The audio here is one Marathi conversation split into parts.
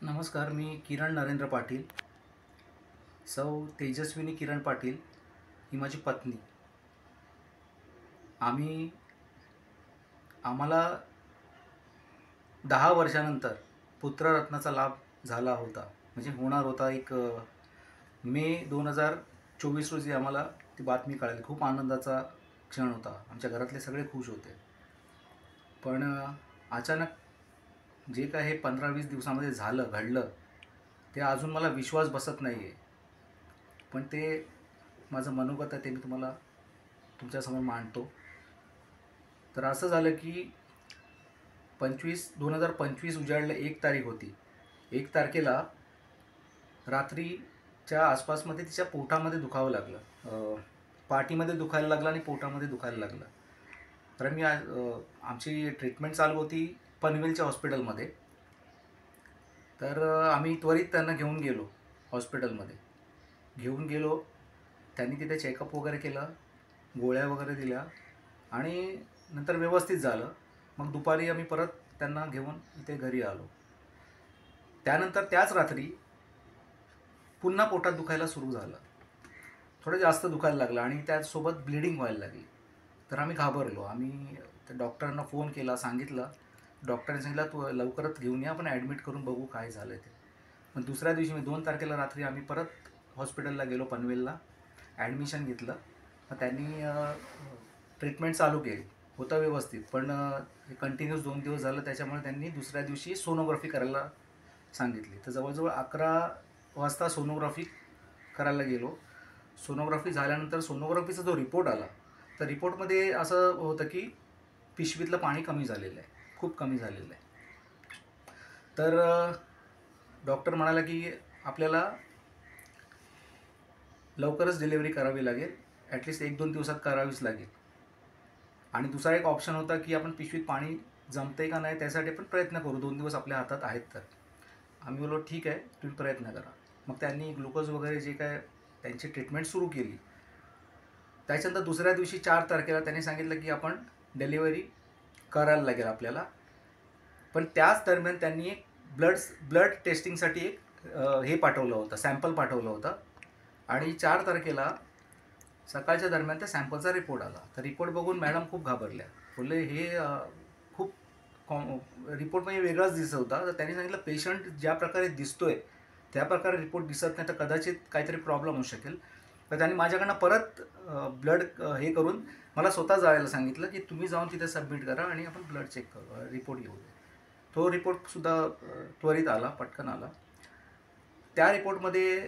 नमस्कार. मी किरण नरेंद्र पाटील. सौ तेजस्विनी किरण पाटील ही माझी पत्नी. आम्हाला 10 वर्षानंतर पुत्ररत्नाचा लाभ झाला होता. म्हणजे होणार होता. मे 2024 रोजी आम्हाला ती बातमी कळाली. खूप आनंदाचा क्षण होता. आमच्या घरातले सगळे खुश होते. पण अचानक जे काय हे 15-20 दिवसामध्ये घडलं ते अजून मला विश्वास बसत नाही आहे. पण ते माझं मनोगत आहे, ते मी तुम्हाला तुमच्यासमोर मांडतो. तर असं झालं की 2025 उजाडलं. 1 तारीख होती. 1 तारखेला रात्रीच्या आसपासमध्ये तिच्या पोटामध्ये दुखावं लागलं. पाठीमध्ये दुखायला लागलं आणि पोटामध्ये दुखायला लागलं. तर आमची ट्रीटमेंट चालू होती पनवेलच्या हॉस्पिटलमध्ये. तर आम्ही त्वरित त्यांना घेऊन गेलो हॉस्पिटलमध्ये. त्यांनी तिथे चेकअप वगैरे केलं, गोळ्या वगैरे दिल्या आणि नंतर व्यवस्थित झालं. मग दुपारी आम्ही परत त्यांना घेऊन इथे घरी आलो. त्यानंतर त्याच रात्री पुन्हा पोटात दुखायला सुरू झालं. थोडं जास्त दुखायला लागलं आणि त्यासोबत ब्लिडिंग व्हायला लागली. तर आम्ही घाबरलो. आम्ही त्या डॉक्टरांना फोन केला, सांगितलं. डॉक्टरांनी सांगितलं तू लवकरच घेऊन या, आपण ॲडमिट करून बघू काय झालं ते. मग दुसऱ्या दिवशी 2 तारखेला रात्री आम्ही परत हॉस्पिटलला गेलो पनवेलला. ॲडमिशन घेतलं. मग त्यांनी ट्रीटमेंट चालू केली. होतं व्यवस्थित. पण कंटिन्यूस 2 दिवस झालं. त्याच्यामुळे त्यांनी दुसऱ्या दिवशी सोनोग्राफी करायला सांगितली. तर जवळजवळ 11 वाजता सोनोग्राफी करायला गेलो. सोनोग्राफी झाल्यानंतर सोनोग्राफीचा जो रिपोर्ट आला, तर रिपोर्टमध्ये असं होतं की पिशवीतलं पाणी कमी झालेलं आहे, खूप कमी झालेलं आहे. तर डॉक्टर म्हणाला की आपल्याला लवकरच डिलिव्हरी करावी लागेल, ॲटलिस्ट 1-2 दिवसात करावीच लागेल. आणि दुसरा एक ऑप्शन होता की आपण पिशवीत पाणी जमते का नाही त्यासाठी आपण प्रयत्न करू, 2 दिवस आपल्या हातात आहेत तर. आम्ही बोललो ठीक आहे, तुम्ही प्रयत्न करा. मग त्यांनी ग्लुकोज वगैरे जे काय त्यांची ट्रीटमेंट सुरू केली. त्याच्यानंतर दुसऱ्या दिवशी 4 तारखेला त्यांनी सांगितलं की आपण डिलिव्हरी करायला लागेल आपल्याला. पण त्याच दरम्यान त्यांनी एक ब्लड टेस्टिंगसाठी हे पाठवलं होतं, सॅम्पल पाठवलं होतं. आणि 4 तारखेला सकाळच्या दरम्यान त्या सॅम्पलचा रिपोर्ट आला. तर रिपोर्ट बघून मॅडम खूप घाबरल्या. बोलले हे खूप रिपोर्ट म्हणजे वेगळाच दिसत होता. तर त्यांनी सांगितलं पेशंट ज्या प्रकारे दिसतोय त्या प्रकारे रिपोर्ट दिसत नाही, तर कदाचित काहीतरी प्रॉब्लेम होऊ शकेल. तर त्यांनी माझ्याकडनं परत ब्लड हे करून मला स्वतः जायला सांगितलं की तुम्ही जाऊन तिथे सबमिट करा आणि आपण ब्लड चेक करू, रिपोर्ट घेऊ. तो रिपोर्टसुद्धा त्वरित आला, पटकन आला. त्या रिपोर्टमध्ये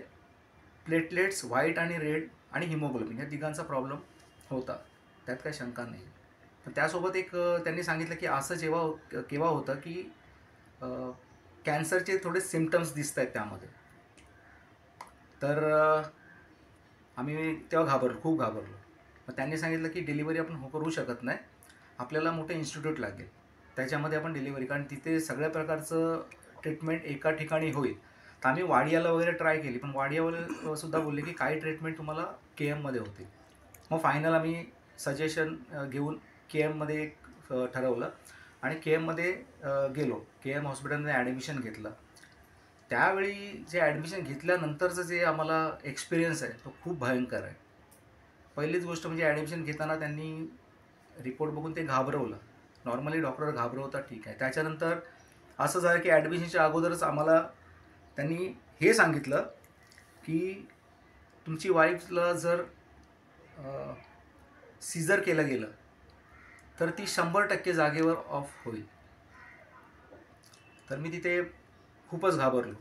प्लेटलेट्स व्हाईट आणि रेड आणि हिमोग्लोबिन या तिघांचा प्रॉब्लेम होता, त्यात काही शंका नाही. पण त्यासोबत त्यांनी सांगितलं की असं केव्हा होतं की कॅन्सरचे थोडे सिम्पटम्स दिसत आहेत त्यामध्ये. तर आम्ही तेव्हा खूप घाबरलो. मग त्यांनी सांगितलं की डिलिव्हरी आपण करू शकत नाही, आपल्याला मोठं इन्स्टिट्यूट लागेल, त्याच्यामध्ये आपण डिलिव्हरी, कारण तिथे सगळ्या प्रकारचं ट्रीटमेंट एका ठिकाणी होईल. तर आम्ही वाडियाला वगैरे ट्राय केली, पण वाडियावाले सुद्धा बोलले की काही ट्रीटमेंट तुम्हाला KMमध्ये होतील. मग फायनल आम्ही सजेशन घेऊन KMमध्ये ठरवलं आणि KMमध्ये गेलो. KM हॉस्पिटलमध्ये ॲडमिशन घेतलं. त्यावेळी जे ॲडमिशन घेतल्यानंतरचं जे आम्हाला एक्सपिरियन्स आहे तो खूप भयंकर आहे. पहिलीच गोष्ट म्हणजे ॲडमिशन घेताना त्यांनी रिपोर्ट बघून ते घाबरवलं. नॉर्मली डॉक्टर घाबरवतात, ठीक आहे. त्याच्यानंतर असं झालं की ॲडमिशनच्या अगोदरच आम्हाला त्यांनी हे सांगितलं की तुमची वाईफला जर सीझर केलं गेलं तर ती 100% जागेवर ऑफ होईल. तर मी तिथे खूपच घाबरलो.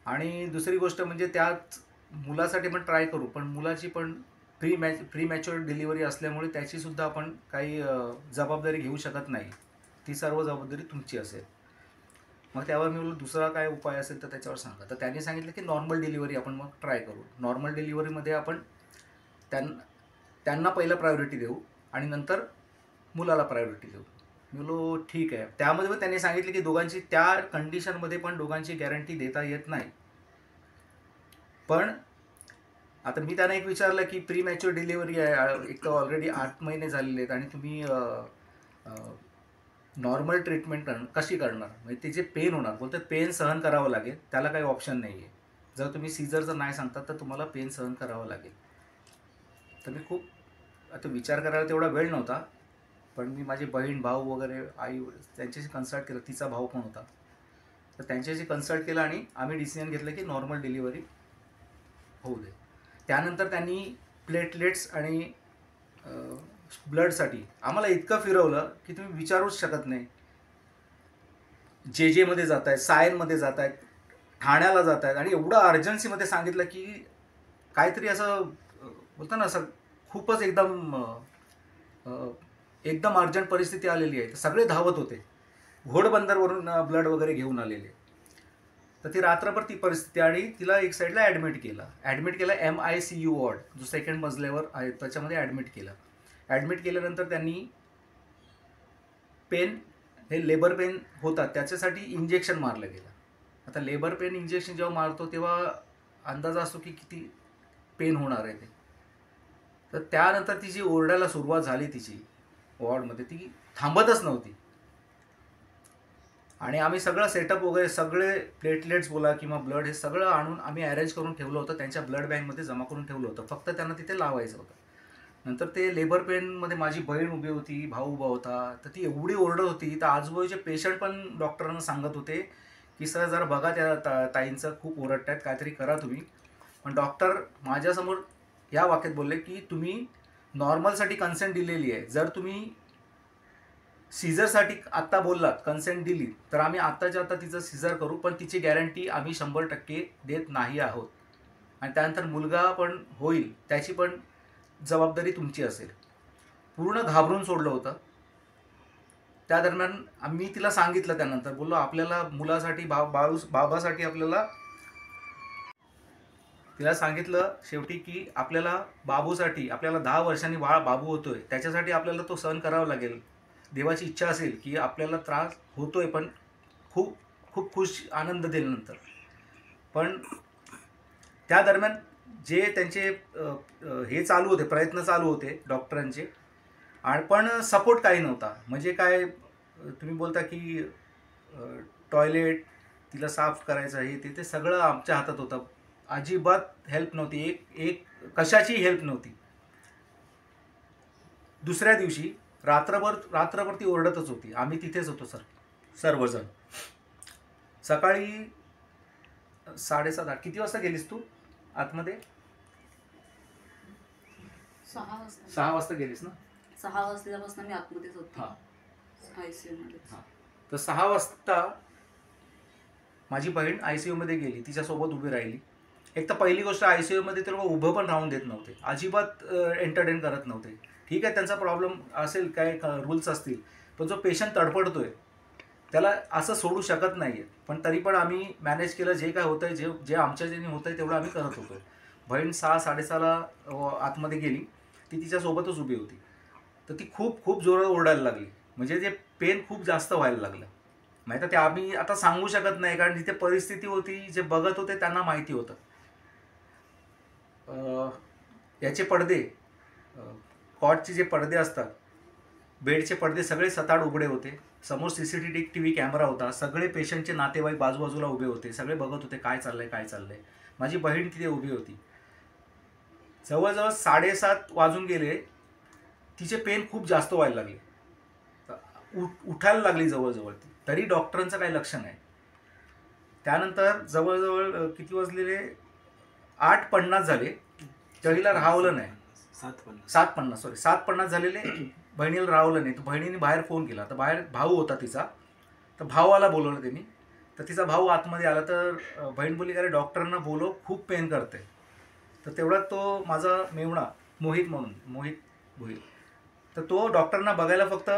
आणि दुसरी गोष्ट म्हणजे त्याच मुलासाठी पण ट्राय करू, पण मुलाची पण प्री मॅच्युअर डिलिव्हरी असल्यामुळे त्याचीसुद्धा आपण काही जबाबदारी घेऊ शकत नाही. ती सर्व जबाबदारी तुमची असेल. मग त्यावर मी बोललो दुसरा काय उपाय असेल तर त्याच्यावर सांगा. तर त्यांनी सांगितलं की नॉर्मल डिलिव्हरी आपण मग ट्राय करू. नॉर्मल डिलिव्हरीमध्ये आपण त्यांना पहिला प्रायोरिटी देऊ आणि नंतर मुलाला प्रायोरिटी देऊ. मी बोललो ठीक आहे. त्यामध्ये पण त्यांनी सांगितलं की दोघांची त्या कंडिशनमध्ये पण दोघांची गॅरंटी देता येत नाही. पण आता मी त्यांना एक विचारलं की प्री मॅच्युअर डिलिव्हरी आहे, एक तर ऑलरेडी 8 महिने झालेले आहेत आणि तुम्ही नॉर्मल ट्रीटमेंट कशी करणार, म्हणजे ते जे पेन होणार, बोलतात पेन सहन करावं लागेल, त्याला काही ऑप्शन नाही आहे. जर तुम्ही सीझरचं नाही सांगता तर तुम्हाला पेन सहन करावं लागेल. तर मी खूप आता विचार करायला तेवढा वेळ नव्हता, पण मी माझी बहीण, भाऊ वगैरे, आई त्यांच्याशी कन्सल्ट केलं, तिचा भाऊ पण होता, तर त्यांच्याशी कन्सल्ट केलं आणि आम्ही डिसिजन घेतलं की नॉर्मल डिलिव्हरी होऊ दे. त्यानंतर त्यांनी प्लेटलेट्स आणि ब्लडसाठी आम्हाला इतकं फिरवलं की तुम्ही विचारूच शकत नाही. JJ मध्ये जात आहेत, सायनमध्ये जात आहेत, ठाण्याला जात आहेत, आणि एवढं अर्जन्सीमध्ये सांगितलं की काहीतरी असं बोलतं ना, असं खूपच एकदम अर्जंट परिस्थिती आलेली आहे. सगळे धावत होते, घोडबंदरवरून ब्लड वगैरे घेऊन आलेले. तर ती रात्रभर ती परिस्थिती, आणि तिला एक साईडला ॲडमिट केलं MICU वॉर्ड, जो 2nd मजल्यावर आहे त्याच्यामध्ये ॲडमिट केलं. ॲडमिट केल्यानंतर त्यांनी पेन, हे लेबर पेन होतात त्याच्यासाठी इंजेक्शन मारलं गेलं. आता लेबर पेन इंजेक्शन जेव्हा मारतो तेव्हा अंदाज असतो की किती पेन होणार आहे ते. तर त्यानंतर ती जी ओरडायला सुरुवात झाली तिची वॉर्डमध्ये, ती थांबतच नव्हती. आणि आम्ही सगळं सेटअप वगैरे, सगळे प्लेटलेट्स बोला किंवा ब्लड, हे सगळं आणून आम्ही अरेंज करून ठेवलं होतं, त्यांच्या ब्लड बँकमध्ये जमा करून ठेवलं होतं, फक्त त्यांना तिथे लावायचं होतं. नंतर ते लेबर पेनमध्ये माझी बहीण उभी होती, भाऊ उभा होता, तर ती एवढी ओरडत होती, तर आजूबाजूचे पेशंट पण डॉक्टरांना सांगत होते की सर जरा बघा त्या ताईंचं खूप ओरडत आहेत, काहीतरी करा तुम्ही. पण डॉक्टर माझ्यासमोर या वाक्यात बोलले की तुम्ही नॉर्मलसाठी कन्सेंट दिलेली आहे, जर तुम्ही सीझरसाठी आत्ता बोललात, कन्सेंट दिली, तर आम्ही आत्ताच्या आत्ता तिचं सीझर करू, पण तिची गॅरंटी आम्ही 100% देत नाही आहोत. आणि त्यानंतर मुलगा पण होईल, त्याची पण जबाबदारी तुमची असेल. पूर्ण घाबरून सोडलं होतं. त्या दरम्यान आम्ही तिला सांगितलं, त्यानंतर बोललो आपल्याला मुलासाठी, बाबासाठी आपल्याला, तिला सांगितलं शेवटी की आपल्याला बाबूसाठी, आपल्याला 10 वर्षांनी बाबू होतोय, त्याच्यासाठी आपल्याला तो सहन करावा लागेल. देवाची इच्छा असेल की आपल्याला त्रास होतोय, पण खूप खूप खुश आनंद देईल नंतर. पण त्या दरम्यान जे त्यांचे हे चालू होते, प्रयत्न चालू होते डॉक्टरांचे, आणि पण सपोर्ट काही नव्हता. म्हणजे काय, तुम्ही बोलता की टॉयलेट तिला साफ करायचं, हे ते सगळं आमच्या हातात होतं. अजिबात हेल्प नव्हती, एक कशाची हेल्प नव्हती. दुसऱ्या दिवशी रात्रभर ती ओरडतच होती. आम्ही तिथेच होतो सर्वजण. सकाळी 7:30-8 किती वाजता गेलीस तू आतमध्ये? 6 वाजता गेलीस ना? 6 वाजल्यापासून मी आतमध्येच होते. हां, ICU मध्ये. हां. तर 6 वाजता माझी बहीण ICU मध्ये गेली, तिच्यासोबत उभी राहिली. एक तर पहिली गोष्ट, ICU मध्ये ते लोक उभं पण राहून देत नव्हते, अजिबात एंटरटेन करत नव्हते. ठीक आहे, त्यांचा प्रॉब्लेम असेल, काय रूल्स असतील, पण जो पेशंट तडफडतोय त्याला असं सोडू शकत नाही आहे. पण तरी पण आम्ही मॅनेज केलं, जे काय होतं आहे, जे आमच्या ज्याने होतं आहे तेवढं आम्ही करत होतो. बहीण 6-6:30ला आतमध्ये गेली, ती तिच्यासोबतच उभी होती. तर ती खूप खूप जोरात ओरडायला लागली, म्हणजे ते पेन खूप जास्त व्हायला लागलं. माहीत आहे, ते आम्ही आता सांगू शकत नाही, कारण जिथे परिस्थिती होती, जे बघत होते त्यांना माहिती होतं. याचे पडदे, कॉटचे जे पडदे असतात, बेडचे पडदे सगळे सताड उघडे होते. समोर CCTV कॅमेरा होता. सगळे पेशंटचे नातेवाईक बाजूबाजूला उभे होते, सगळे बघत होते काय चाललंय. माझी बहीण तिथे उभी होती. जवळजवळ 7:30 वाजून गेले, तिचे पेन खूप जास्त व्हायला लागले, उठायला लागली जवळजवळ ती, तरी डॉक्टरांचं काही लक्ष नाही. त्यानंतर जवळजवळ किती वाजलेले, 8:50 झाले, तरीला राहवलं नाही. 7:50 झालेले, बहिणीला राहवलं नाही. तर बहिणीने बाहेर फोन केला, तर बाहेर भाऊ होता तिचा, तर भावाला बोलवलं त्यांनी. तर तिचा भाऊ आतमध्ये आला, तर बहीण बोलली अरे डॉक्टरांना बोलव, खूप पेन करते. तर तेवढ्यात तो माझा मेवणा मोहित भोईर, तर तो डॉक्टरांना बघायला फक्त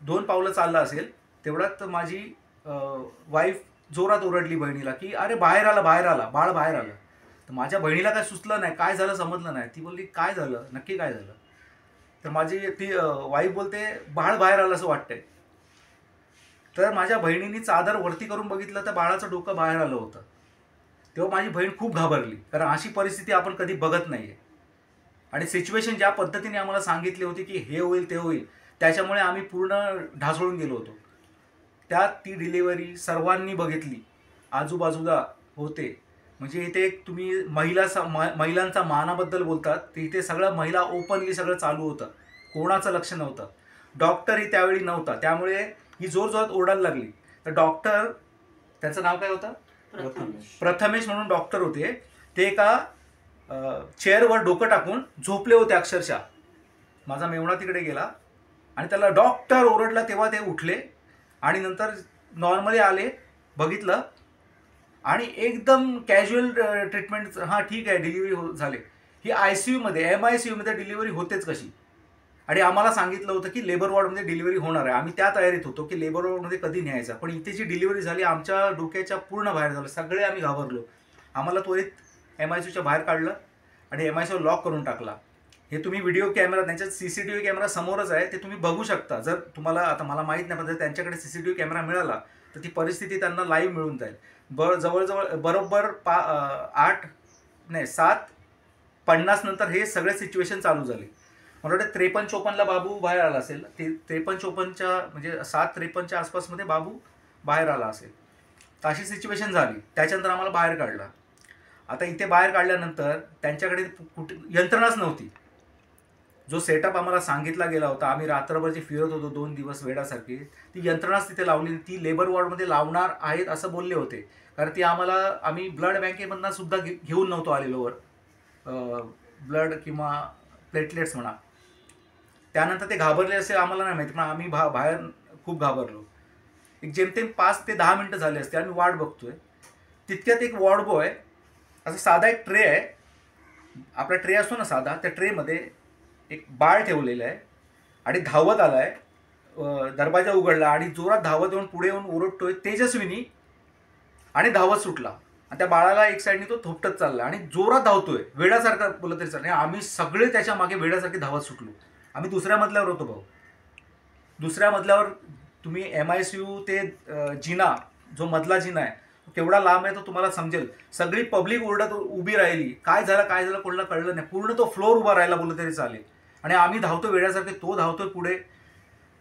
2 पावलं चालला असेल, तेवढ्यात माझी वाईफ जोरात ओरडली बहिणीला की अरे बाहेर आला, बाळ बाहेर आलं. तर माझ्या बहिणीला काय सुचलं नाही, काय झालं समजलं नाही. ती बोलली काय झालं, नक्की काय झालं? तर माझी ती वाईफ बोलते बाळ बाहेर आलं असं वाटतंय. तर माझ्या बहिणीने चादर वरती करून बघितलं, तर बाळाचं डोकं बाहेर आलं होतं. तेव्हा माझी बहीण खूप घाबरली, कारण अशी परिस्थिती आपण कधी बघत नाही आहे. आणि सिच्युएशन ज्या पद्धतीने आम्हाला सांगितली होती की हे होईल ते होईल, त्याच्यामुळे आम्ही पूर्ण ढासळून गेलो होतो. त्यात ती डिलिव्हरी सर्वांनी बघितली, आजूबाजूला होते. म्हणजे इथे एक तुम्ही महिलांचा मानाबद्दल बोलतात, तर इथे सगळं महिला ओपनली सगळं चालू होतं, कोणाचं लक्ष नव्हतं. डॉक्टरही त्यावेळी नव्हता, त्यामुळे ही जोरजोरात ओरडायला लागली. तर डॉक्टर, त्याचं नाव काय होतं, प्रथमेश म्हणून डॉक्टर होते. ते एका चेअरवर डोकं टाकून झोपले होते अक्षरशः. माझा मेवणा तिकडे गेला आणि त्याला डॉक्टर ओरडला, तेव्हा ते उठले आणि नंतर नॉर्मली आले, बघितलं आणि एकदम कॅज्युअल ट्रीटमेंट. हां ठीक आहे, डिलिव्हरी झाले. ही ICUमध्ये MICUमध्ये डिलिव्हरी होतेच कशी. आणि आम्हाला सांगितलं होतं की लेबर वॉर्डमध्ये डिलिव्हरी होणार आहे. आम्ही त्या तयारीत होतो की लेबर वॉर्डमध्ये कधी न्यायचा. पण इथे जी डिलिव्हरी झाली आमच्या डोक्याच्या पूर्ण बाहेर झालं. सगळे आम्ही घाबरलो. आम्हाला त्वरित MICUच्या बाहेर काढलं आणि MICU लॉक करून टाकला. हे तुम्ही व्हिडिओ कॅमेरा, त्यांच्यात CCTV कॅमेरा समोरच आहे, ते तुम्ही बघू शकता. जर तुम्हाला, आता मला माहीत नाही, पण जर त्यांच्याकडे CCTV कॅमेरा मिळाला तर ती परिस्थिती त्यांना लाईव्ह मिळून जाईल. जवळजवळ बरोबर 7:50 नंतर हे सगळे सिच्युएशन चालू झाले. मला वाटतं 53-54ला बाबू बाहेर आला असेल. ते 53-54च्या म्हणजे 7:53च्या आसपासमध्ये बाबू बाहेर आला असेल. तर अशी सिच्युएशन झाली. त्याच्यानंतर आम्हाला बाहेर काढलं. आता इथे बाहेर काढल्यानंतर त्यांच्याकडे कुठे यंत्रणाच नव्हती. जो सेटअप आम्हाला सांगितला गेला होता, आम्ही रात्रभर जे फिरत होतो 2 दिवस वेडासारखी, ती यंत्रणाच तिथे लावली. ती लेबर वॉर्डमध्ये लावणार आहेत असं बोलले होते. कारण ती आम्ही ब्लड बँकेमधनं सुद्धा घेऊन नव्हतो आलेलो वर, ब्लड किंवा प्लेटलेट्स म्हणा. त्यानंतर ते घाबरले असेल आम्हाला नाही माहिती, पण आम्ही बाहेर खूप घाबरलो. एक जेमतेम 5 ते 10 मिनटं झाले असते. आम्ही वाट बघतोय. तितक्यात एक वॉर्ड बॉय, असं साधा एक ट्रे आहे, आपला ट्रे असतो ना साधा, त्या ट्रेमध्ये एक बाळ ठेवलेलं आहे आणि धावत आला आहे. दरवाजा उघडला आणि जोरात धावत येऊन पुढे येऊन ओरडतोय तेजस्विनी, आणि धावत सुटला. आणि त्या बाळाला एक साईडने तो थोपटत चालला आणि जोरात धावतोय, वेड्यासारखा बोलत तरी चालला. आम्ही सगळे त्याच्या मागे वेड्यासारखे धावत सुटलो. आम्ही दुसऱ्या मजल्यावर होतो भाऊ. दुसऱ्या मजल्यावर तुम्ही MICU ते जिना, जो मधला जिना आहे केवढा लांब आहे तो तुम्हाला समजेल. सगळी पब्लिक ओरडत उभी राहिली. काय झालं कोणाला कळलं नाही. पूर्ण तो फ्लोर उभा राहिला बोललं तरी चालेल. आणि आम्ही धावतो वेड्यासारखे, तो धावतोय पुढे.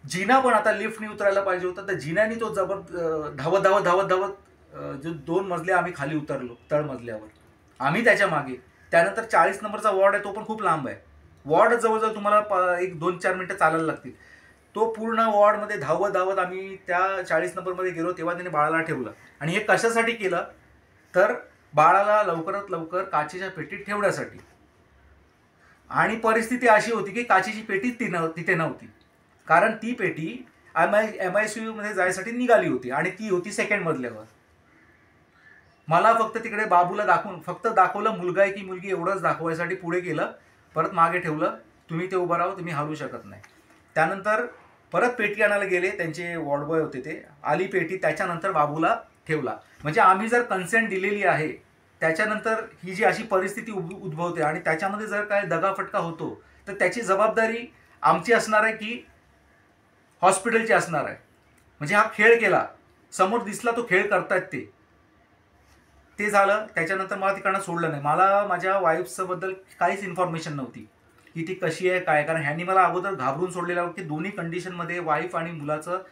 जिना पण आता लिफ्टनी उतरायला पाहिजे होता, तर जिन्यानी तो धावत जो 2 मजले आम्ही खाली उतरलो तळमजल्यावर. आम्ही त्याच्या मागे. त्यानंतर 40 नंबरचा वॉर्ड आहे, तो पण खूप लांब आहे. वॉर्ड जवळजवळ तुम्हाला एक 2-4 मिनटं चालायला लागतील. तो पूर्ण वॉर्डमध्ये धावत आम्ही त्या 40 नंबरमध्ये गेलो. तेव्हा त्याने बाळाला ठेवलं. आणि हे कशासाठी केलं, तर बाळाला लवकरात लवकर काचेच्या पेटीत ठेवण्यासाठी. आणि परिस्थिती अशी होती की काचेची पेटी तिथे नव्हती. कारण ती पेटी MICUमध्ये जायसाठी निघाली होती आणि ती होती 2nd मजल्यावर. मला फक्त तिकडे बाबूला दाखवलं मुलगा आहे की मुलगी, एवढंच दाखवायसाठी पुढे केलं. परत मागे ठेवलं, तुम्ही ते उभं राहा, तुम्ही हलू शकत नाही. त्यानंतर परत पेटी आणायला गेले, त्यांचे वॉर्ड बॉय होते, ते आली पेटी. त्याच्यानंतर बाबूला ठेवला. म्हणजे आम्ही जर कन्सेंट दिलेली आहे, त्याच्यानंतर ही जी अशी परिस्थिती उद्भवते आणि त्याच्यामध्ये जर काय दगाफटका होतो, तर त्याची जबाबदारी आमची असणार आहे की हॉस्पिटलची असणार आहे. म्हणजे हा खेळ केला, समोर दिसला तो खेळ करतायत ते झालं. त्याच्यानंतर मला तिकडनं सोडलं नाही. मला माझ्या वाईफबद्दल काहीच इन्फॉर्मेशन नव्हती की ती कशी आहे काय. कारण ह्यांनी मला अगोदर घाबरून सोडलेलं की दोन्ही कंडिशनमध्ये वाईफ आणि मुलाचं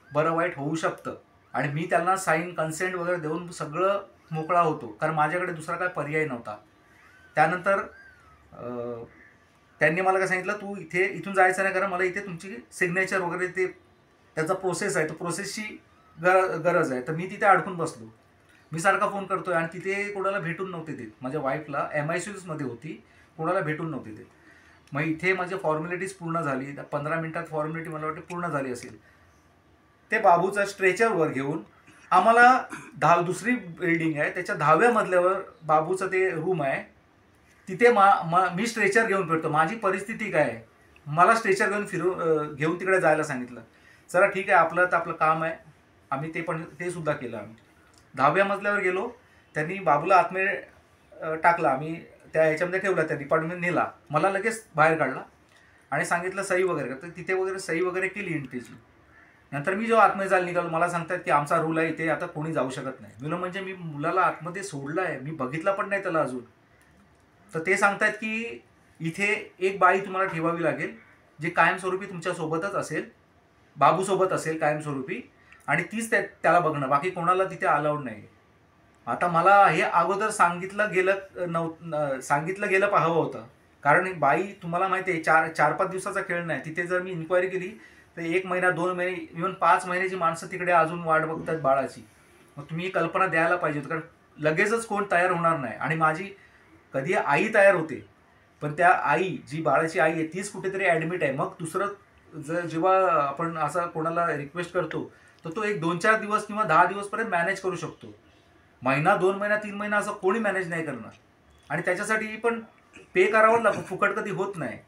बरं वाईट होऊ शकतं. आणि मी त्यांना साईन कन्सेंट वगैरे देऊन सगळं मोकळा होतो, कारण माझ्याकडे दुसरा काय पर्याय नव्हता. त्यानंतर त्यांनी मला काय सांगितलं, तू इथून जायचं नाही, कारण मला इथे तुमची सिग्नेचर वगैरे ते त्याचा प्रोसेस आहे, तो प्रोसेसची गरज आहे. तर मी तिथे अडकून बसलो. मी सारखा फोन करतोय आणि तिथे कोणाला भेटून नव्हते देत. माझ्या वाईफला MICUमध्ये होती, कोणाला भेटून नव्हते देत. मग इथे माझी फॉर्मॅलिटीज पूर्ण झाली. 15 मिनिटात फॉर्मॅलिटी मला वाटते पूर्ण झाली असेल. ते बाबूचा स्ट्रेचरवर घेऊन आम्हाला दुसरी बिल्डिंग आहे, त्याच्या 10व्या मजल्यावर बाबूचं ते रूम आहे. तिथे मी स्ट्रेचर घेऊन फिरतो. माझी परिस्थिती काय आहे, मला स्ट्रेचर घेऊन तिकडे जायला सांगितलं. चला ठीक आहे, आपलं काम आहे. आम्ही ते सुद्धा केलं. आम्ही 10व्या मजल्यावर गेलो. त्यांनी बाबूला आतमध्ये टाकला. आम्ही त्या ह्याच्यामध्ये ठेवला, त्या डिपार्टमेंटमध्ये नेला. मला लगेच बाहेर काढला आणि सांगितलं सही वगैरे कर. तिथे वगैरे सही वगैरे केली एंट्रीची. नंतर मी जेव्हा आतमध्ये जायला निघालो, मला सांगतात की आमचा रूल आहे, इथे आता कोणी जाऊ शकत नाही. मी म्हणजे मी मुलाला आतमध्ये सोडलं आहे, मी बघितला पण नाही त्याला अजून. तर ते सांगतात की इथे एक बाई तुम्हाला ठेवावी लागेल, जे कायमस्वरूपी तुमच्यासोबतच असेल, बाबूसोबत असेल कायमस्वरूपी. आणि तीच त्याला बघणं, बाकी कोणाला तिथे अलाउड नाही. आता मला हे अगोदर सांगितलं गेलं पाहावं होतं, कारण बाई तुम्हाला माहिती आहे 4-5 दिवसाचा खेळ नाही. तिथे जर मी इन्क्वायरी केली तर 1 महिना 2 महिने इव्हन 5 महिन्याची माणसं तिकडे अजून वाट बघतात बाळाची. मग तुम्ही ही कल्पना द्यायला पाहिजे होती, कारण लगेचच कोण तयार होणार नाही. आणि माझी कधी आई तयार होते, पण त्या आई जी बाळाची आई आहे तीच कुठेतरी ॲडमिट आहे. मग दुसरं जेव्हा आपण असं कोणाला रिक्वेस्ट करतो तर तो एक 2-4 दिवस किंवा 10 दिवसपर्यंत मॅनेज करू शकतो. महिना 2 महिना 3 महिना असं कोणी मॅनेज नाही करणार. आणि त्याच्यासाठी पण पे करावं लागतं, फुकट कधी होत नाही.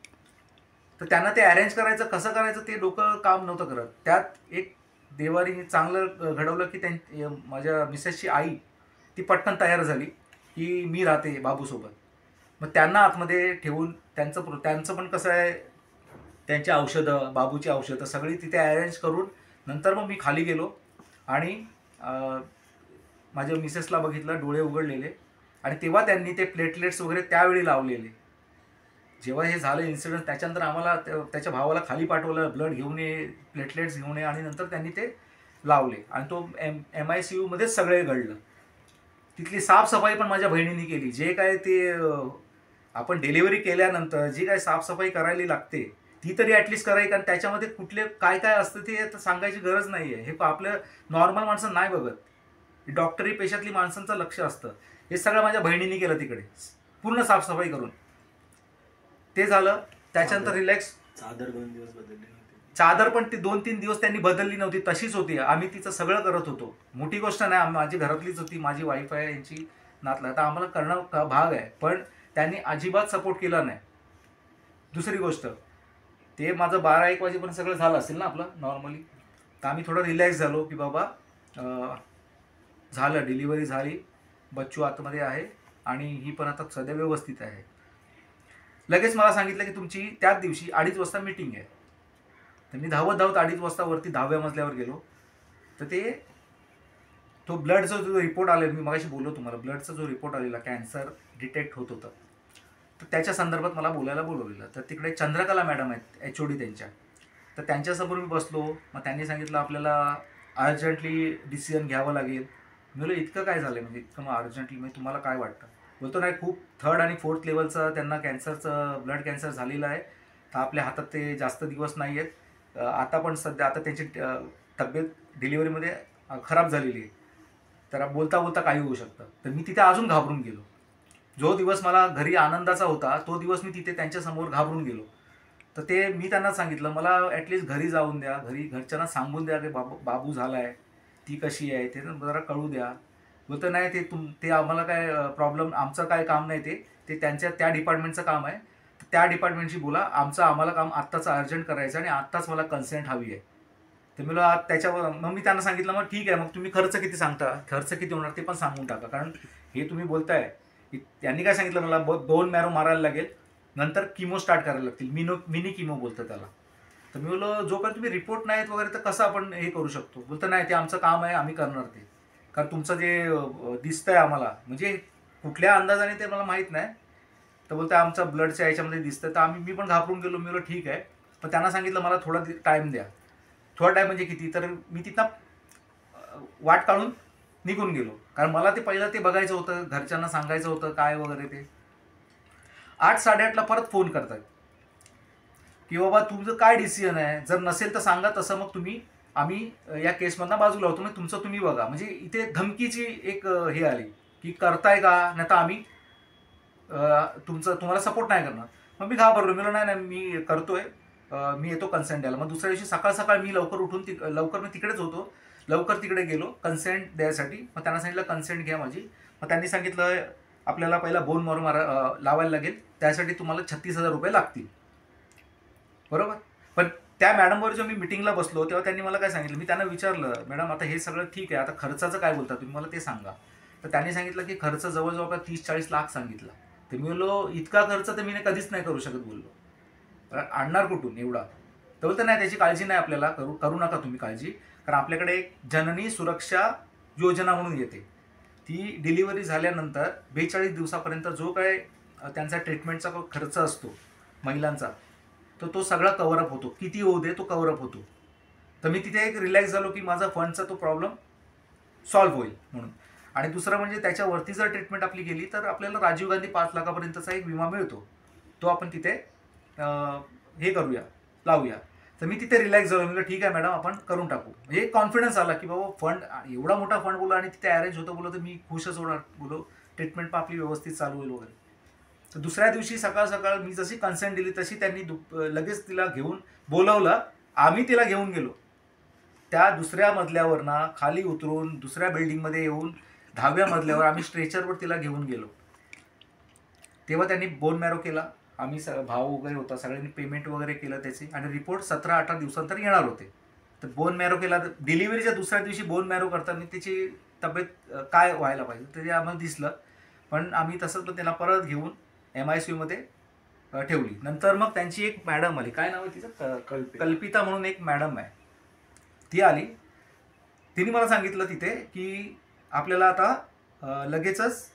तर त्यांना ते अरेंज करायचं कसं करायचं ते डोकं काम नव्हतं करत. त्यात एक देवारी चांगलं घडवलं की माझ्या मिसेसची आई ती पटकन तयार झाली की मी राहते बाबूसोबत. मग त्यांना आतमध्ये ठेवून त्यांचं पण कसं आहे, त्यांची औषधं, बाबूची औषधं सगळी तिथे अरेंज करून नंतर मग मी खाली गेलो आणि माझ्या मिसेसला बघितलं, डोळे उघडलेले. आणि तेव्हा त्यांनी ते प्लेटलेट्स वगैरे त्यावेळी लावलेले. जेव्हा हे झालं इन्सिडेंट त्याच्यानंतर आम्हाला त्याच्या भावाला खाली पाठवलं, ब्लड घेऊन ये, प्लेटलेट्स घेऊन ये, आणि नंतर त्यांनी ते लावले. आणि तो MICUमध्येच सगळे घडलं. तिथली साफसफाई पण माझ्या बहिणीने केली. जे काय ते आपण डिलिव्हरी केल्यानंतर जी काय साफसफाई करायला लागते ती तरी ॲटलिस्ट करावी, कारण त्याच्यामध्ये कुठले काय काय असतं ते आता सांगायची गरज नाही आहे. हे आपल्या नॉर्मल माणसं नाही बघत. डॉक्टरी पेशातली माणसांचं लक्ष असतं. हे सगळं माझ्या बहिणीने केलं तिकडे, पूर्ण साफसफाई करून. ते झालं. त्याच्यानंतर रिलॅक्स. चादर 2 दिवस बदलली नव्हती. चादर पण ती 2-3 दिवस त्यांनी बदलली नव्हती, तशीच होती. आम्ही तिचं सगळं करत होतो. मोठी गोष्ट नाही, माझी घरातलीच होती, माझी वाईफ आहे, यांची नातला, तर आम्हाला करणं भाग आहे. पण त्यांनी अजिबात सपोर्ट केला नाही. दुसरी गोष्ट, ते माझं 12-1 वाजेपर्यंत सगळं झालं असेल ना आपलं नॉर्मली, तर आम्ही थोडं रिलॅक्स झालो की बाबा झालं, डिलिव्हरी झाली, बच्चू आतमध्ये आहे आणि ही पण आता सध्या व्यवस्थित आहे. लगेच मला सांगितलं की तुमची त्याच दिवशी 2:30 वाजता मीटिंग आहे. तर मी धावत 2:30 वाजता वरती 10व्या मजल्यावर गेलो. तर तो ब्लडचा जो रिपोर्ट आलेला, मी मगाशी बोललो तुम्हाला, ब्लडचा जो रिपोर्ट आलेला, कॅन्सर डिटेक्ट होत होतं, तर त्याच्या संदर्भात मला बोलायला बोलवलेलं. तर तिकडे चंद्रकला मॅडम आहेत, HOD त्यांच्या. तर त्यांच्यासमोर मी बसलो. मग त्यांनी सांगितलं आपल्याला अर्जंटली डिसिजन घ्यावं लागेल. मी बोललो इतकं काय झालं, म्हणजे इतकं मग अर्जंटली, म्हणजे तुम्हाला काय वाटतं? बोलतो नाही, खूप 3rd आणि 4th लेवलचं त्यांना कॅन्सरचं, ब्लड कॅन्सर झालेलं आहे. तर आपल्या हातात ते जास्त दिवस नाही आहेत. आता पण सध्या आता त्यांची तब्येत डिलिव्हरीमध्ये खराब झालेली आहे. तर बोलता बोलता काही होऊ शकतं. तर मी तिथे अजून घाबरून गेलो. जो दिवस मला घरी आनंदाचा होता तो दिवस मी तिथे त्यांच्यासमोर घाबरून गेलो. तर मी त्यांना सांगितलं मला ॲटलिस्ट घरी जाऊन द्या, घरच्यांना सांगून द्या की बाबू झाला आहे, ती कशी आहे ते जरा कळू द्या. बोलतं नाही, ते आम्हाला काय प्रॉब्लेम, आमचं काय काम नाही, ते त्यांच्या त्या डिपार्टमेंटचं काम आहे. त्या डिपार्टमेंटशी बोला, आम्हाला काम आत्ताचं अर्जंट करायचं आणि आत्ताच मला कन्सेंट हवी आहे. तर मला त्याच्यावर मग मी त्यांना सांगितलं मग ठीक आहे, मग तुम्ही खर्च किती सांगता, खर्च किती होणार ते पण सांगून टाका, कारण हे तुम्ही बोलताय. त्यांनी काय सांगितलं मला 2 मॅरो मारायला लागेल, नंतर किमो स्टार्ट करायला लागतील, मिनी किमो बोलतं त्याला. तर मी बोललो जोपर्यंत तुम्ही रिपोर्ट नाहीत वगैरे तर कसं आपण हे करू शकतो? बोलतं नाही, ते आमचं काम आहे, आम्ही करणार ते, कारण तुमचं जे दिसतंय आम्हाला, म्हणजे कुठल्या अंदाजाने ते मला माहीत नाही. तर बोलतं आमचं ब्लडच्या ह्याच्यामध्ये दिसतं. तर मी पण घाबरून गेलो. मी बोललो ठीक आहे. पण त्यांना सांगितलं मला थोडा टाईम द्या. थोडा टाईम म्हणजे किती, तर मी तिथं वाट काढून निघून गेलो, कारण मला ते पहिलं ते बघायचं होतं, घरच्यांना सांगायचं होतं काय वगैरे. ते 8-8:30ला परत फोन करतात की बाबा तुमचं काय डिसिजन आहे, जर नसेल तर सांगा, तसं मग आम्ही या केसमधनं बाजूला होतो, मग तुमचं तुम्ही बघा. म्हणजे इथे धमकीची एक हे आली की करताय का, नाही तर आम्ही तुम्हाला सपोर्ट नाही करणार. मग मी घाबरलो. मी नाही, मी करतोय, मी येतो कन्सेंट द्यायला. मग दुसऱ्या दिवशी सकाळ मी लवकर उठून लवकर मी तिकडेच होतो, लवकर तिकडे गेलो कन्सेंट द्यायसाठी. मग त्यांना सांगितलं कन्सेंट घ्या माझी. मग त्यांनी सांगितलं आपल्याला पहिला बोन मॅरो लावायला लागेल, त्यासाठी तुम्हाला 36,000 रुपये लागतील, बरोबर. पण त्या मॅडमवर जेव्हा मी मिटिंगला बसलो तेव्हा त्यांनी मला काय सांगितलं, मी त्यांना विचारलं मॅडम आता हे सगळं ठीक आहे, आता खर्चाचं काय बोलता तुम्ही, मला ते सांगा. तर त्यांनी सांगितलं की खर्च जवळजवळ 30-40 लाख सांगितला. तर मी बोललो इतका खर्च तर मी कधीच नाही करू शकत, बोललो आणणार कुठून एवढा. तर बोलतं नाही, त्याची काळजी नाही आपल्याला, करू नका तुम्ही काळजी, कारण आपल्याकडे एक जननी सुरक्षा योजना म्हणून येते. ती डिलिव्हरी झाल्यानंतर 42 दिवसापर्यंत जो काय त्यांचा ट्रीटमेंटचा खर्च असतो महिलांचा, तो सगळा कव्हरअप होतो, किती होऊ दे तो कव्हरअप होतो. तर मी तिथे एक रिलॅक्स झालो की माझा फंडचा तो प्रॉब्लेम सॉल्व्ह होईल म्हणून. आणि दुसरं म्हणजे त्याच्यावरती जर ट्रीटमेंट आपली केली तर आपल्याला राजीव गांधी 5 लाखापर्यंतचा एक विमा मिळतो, तो आपण तिथे हे करूया, लावूया. तर मी तिथे रिलॅक्स झालो. म्हणजे ठीक आहे मॅडम, आपण करून टाकू. म्हणजे कॉन्फिडन्स आला की बाबा फंड, एवढा मोठा फंड बोला आणि तिथे अरेंज होतं बोललो, तर मी खुशच होणार बोलो, ट्रीटमेंट पण आपली व्यवस्थित चालू होईल वगैरे. तर दुसऱ्या दिवशी सकाळ सकाळ मी जशी कन्सेंट दिली तशी त्यांनी लगेच तिला घेऊन बोलवलं. आम्ही तिला घेऊन गेलो. त्या दुसऱ्या मजल्यावरनं खाली उतरून दुसऱ्या बिल्डिंगमध्ये येऊन 10व्या मजल्यावर आम्ही स्ट्रेचरवर तिला घेऊन गेलो. तेव्हा त्यांनी बोन मॅरो केला. आम्ही भाव वगैरे होता, सगळ्यांनी पेमेंट वगैरे केलं त्याचे, आणि रिपोर्ट 17-18 दिवसांतर येणार होते. तर बोन मॅरो केला. डिलिव्हरीच्या दुसऱ्या दिवशी बोन मॅरो करताना त्याची तब्येत काय व्हायला पाहिजे ते आम्हाला दिसलं. पण आम्ही तसंच पण त्यांना परत घेऊन MICUमध्ये ठेवली. नंतर मग त्यांची एक मॅडम आली. काय नाव आहे तिचं? कल्पिता म्हणून एक मॅडम आहे. ती आली. तिने मला सांगितलं तिथे की आपल्याला आता लगेचच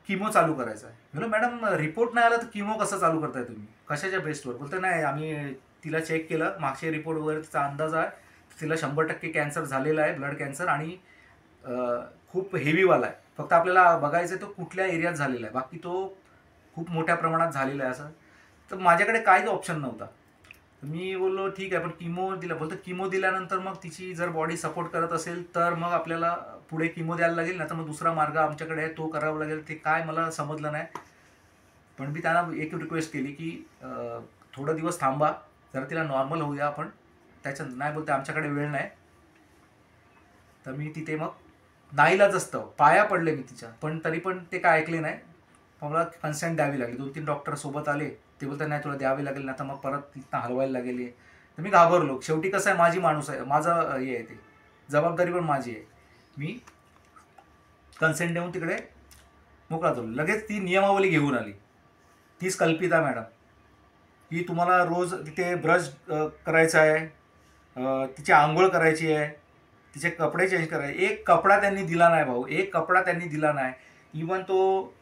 किमो चालू करायचा आहे. म्हणून मॅडम रिपोर्ट नाही आला तर किमो कसं चालू करताय तुम्ही, कशाच्या बेस्टवर? बोलते नाही, आम्ही तिला चेक केलं, मागचे रिपोर्ट वगैरे तिचा अंदाज आहे, तिला 100% कॅन्सर झालेला आहे, ब्लड कॅन्सर, आणि खूप हेवीवाला आहे. फक्त आपल्याला बघायचं आहे तो कुठल्या एरियात झालेला आहे, बाकी तो खूप मोठ्या प्रमाणात झालेला आहे असं. तर माझ्याकडे काहीच ऑप्शन नव्हता. मी बोललो ठीक आहे, पण किमो दिला. बोलतो किमो दिल्यानंतर मग तिची जर बॉडी सपोर्ट करत असेल तर मग आपल्याला पुढे किमो द्यायला लागेल, नाही तर मग दुसरा मार्ग आमच्याकडे आहे तो करावा लागेल. ते काय मला समजलं नाही. पण मी त्यांना एक रिक्वेस्ट केली की थोडं दिवस थांबा, जरा तिला नॉर्मल होऊया आपण, त्याच्या नाही. बोलते आमच्याकडे वेळ नाही. तर मी तिथे मग नाईलाज असतं पाया पडले मी तिच्या, पण तरी पण ते काय ऐकले नाही. मला कन्सेंट द्यावी लागली. 2-3 डॉक्टर सोबत आले. ते बोलतात नाही तुला द्यावी लागेल, नाही तर मग परत तिथं हलवायला लागेल. तर मी घाबरलो. शेवटी कसं आहे, माझी माणूस आहे, माझं हे आहे, ते जबाबदारी पण माझी आहे. मी कन्सेंट देऊन तिकडे मोकळा झालो. लगेच ती नियमावली घेऊन आली. तीच कल्पिता मॅडम, की तुम्हाला रोज तिथे ब्रश करायचा आहे, तिची आंघोळ करायची आहे, तिचे कपडे चेंज करायचे. एक कपडा त्यांनी दिला नाही भाऊ, एक कपडा त्यांनी दिला नाही. इवन तो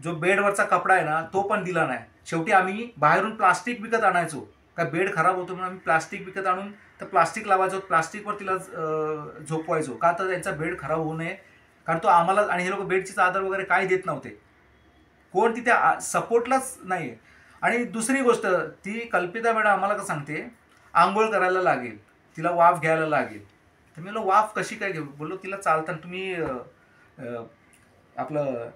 जो बेडवरचा कपडा आहे ना तो पण दिला नाही. शेवटी आम्ही बाहेरून प्लास्टिक विकत आणायचो, का बेड खराब होतो म्हणून आम्ही प्लास्टिक विकत आणून तर प्लास्टिक लावायचो, प्लास्टिकवर तिला झोपवायचो, का तर त्यांचा बेड खराब होऊ नये. कारण तो आम्हाला, आणि हे लोक बेडची चादर वगैरे काही देत नव्हते, कोण तिथे सपोर्टलाच नाही आहे. आणि दुसरी गोष्ट, ती कल्पिता मॅडम आम्हाला का सांगते, आंघोळ करायला लागेल, तिला वाफ घ्यायला लागेल. तर मी बोललो वाफ कशी काय घेऊ? बोललो तिला चालताना तुम्ही आपलं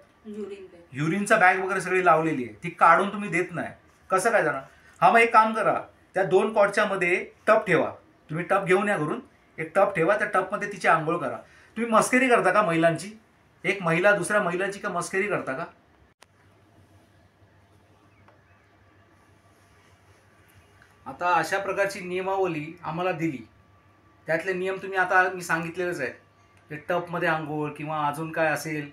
युरिनचा बॅग वगैरे सगळी लावलेली आहे, ती काढून तुम्ही देत नाही, कसं काय जाणार? हा मग एक काम करा, त्या 2 कॉटच्या मध्ये टप ठेवा, तुम्ही टप घेऊन या घरून, एक टप ठेवा, त्या टपमध्ये तिची आंघोळ करा. तुम्ही मस्करी करता का महिलांची? एक महिला दुसऱ्या महिलांची का मस्करी करता का? आता अशा प्रकारची नियमावली आम्हाला दिली. त्यातले नियम तुम्ही आता मी सांगितलेलेच आहेत. ते टपमध्ये आंघोळ किंवा अजून काय असेल,